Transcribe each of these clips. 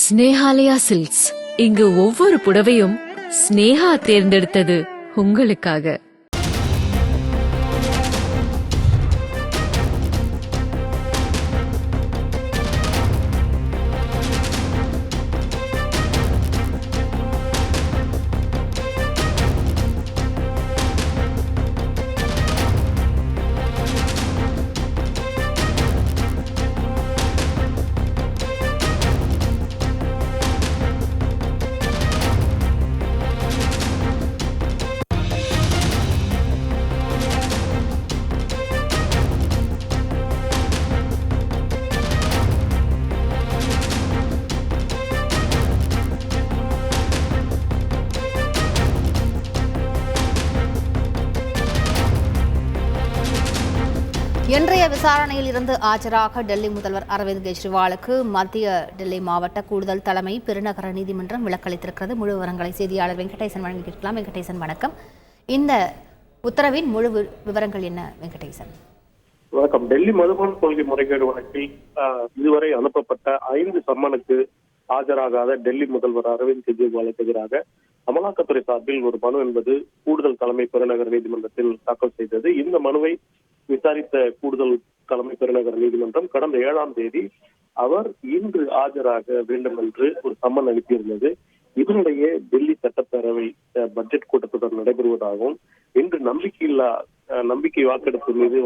Snehalaya silks. இங்கு ஒவ்வொரு புடவையும் ஸ்னேஹா தேர்ந்தெடுத்தது உங்களுக்காக. இன்றைய விசாரணையில் இருந்து ஆஜராக டெல்லி முதல்வர் அரவிந்த் கெஜ்ரிவாலுக்கு மத்திய டெல்லி மாவட்ட கூடுதல் தலைமை பெருநகர நீதிமன்றம் விலக்களித்திருக்கிறது. முழு விவரங்களை செய்தியாளர் வெங்கடேசன் வழங்கியிருக்கலாம். வெங்கடேசன் வணக்கம். இந்த உத்தரவின் முழு விவரங்கள் என்ன வெங்கடேசன்? வணக்கம். டெல்லி மதுபான கொள்கை முறைகேடு வழக்கில் இதுவரை அனுப்பப்பட்ட 5 சம்மனுக்கு ஆஜராகாத டெல்லி முதல்வர் அரவிந்த் கெஜ்ரிவாலுக்கு எதிராக அமலாக்கத்துறை சார்பில் ஒரு மனு என்பது கூடுதல் தலைமை பெருநகர நீதிமன்றத்தில் தாக்கல் செய்தது. இந்த மனுவை விசாரித்த கூடுதல் தலைமை பெருநகர நீதிமன்றம் கடந்த 7ஆம் தேதி அவர் இன்று ஆஜராக வேண்டும் என்று ஒரு சம்மன் அனுப்பியிருந்தது. இதனிடையே டெல்லி சட்டப்பேரவை பட்ஜெட் கூட்டத்தொடர் நடைபெறுவதாகவும் இன்று நம்பிக்கை வாக்கெடுப்பு மீது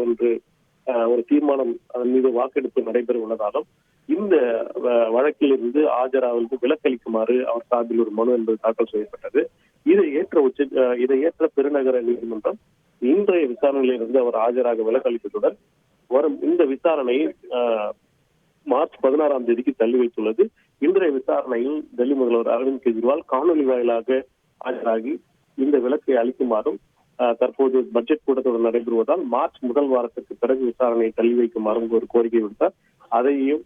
ஒரு தீர்மானம் அதன் மீது வாக்கெடுப்பு நடைபெற உள்ளதாலும் இந்த வழக்கில் இருந்து ஆஜராவதற்கு விலக்களிக்குமாறு அவர் சார்பில் ஒரு மனு என்பது தாக்கல் செய்யப்பட்டது. இதை ஏற்ற பெருநகர நீதிமன்றம் இன்றைய விசாரணையில் இருந்து அவர் ஆஜராக விலக்களித்ததுடன் வரும் இந்த விசாரணையை மார்ச் 16ஆம் தேதிக்கு தள்ளி வைத்துள்ளது. இன்றைய விசாரணையில் டெல்லி முதல்வர் அரவிந்த் கெஜ்ரிவால் காணொலி வாயிலாக ஆஜராகி இந்த விலக்கை அளிக்குமாறும் தற்போது பட்ஜெட் கூட்டத்தொடர் நடைபெறுவதால் மார்ச் முதல் வாரத்திற்கு பிறகு விசாரணையை தள்ளி வைக்குமாறும் ஒரு கோரிக்கை விடுத்தார். அதையும்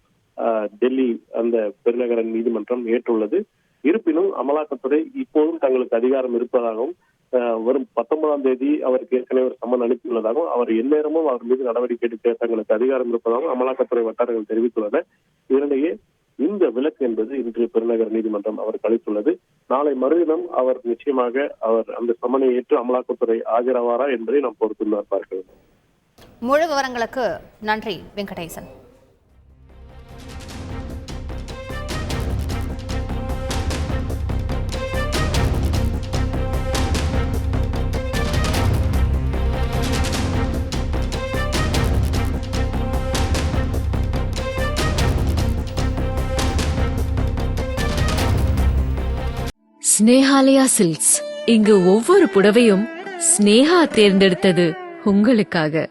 டெல்லி அந்த பெருநகர நீதிமன்றம் ஏற்றுள்ளது. இருப்பினும் அமலாக்கத்துறை இப்போதும் தங்களுக்கு அதிகாரம் இருப்பதாகவும் வரும் 19ஆம் தேதி அவருக்கு ஏற்கனவே ஒரு சம்மன் அனுப்பியுள்ளதாகவும் அவர் எந்நேரமும் அவர் மீது நடவடிக்கை எடுக்க தங்களுக்கு அதிகாரம் இருப்பதாகவும் அமலாக்கத்துறை வட்டாரங்கள் தெரிவித்துள்ளன. இதனிடையே இந்த விலக்கு என்பது இன்று பெருநகர நீதிமன்றம் அவருக்கு அளித்துள்ளது. நாளை மறுதினம் அவர் நிச்சயமாக அந்த சம்மனை ஏற்று அமலாக்கத்துறை ஆஜராவாரா என்பதை நாம் பொறுத்து பார்க்க வேண்டும். முழு விவரங்களுக்கு நன்றி வெங்கடேசன். ஸ்னேஹாலயா சில்க்ஸ். இங்கு ஒவ்வொரு புடவையும் ஸ்னேஹா தேர்ந்தெடுத்தது உங்களுக்காக.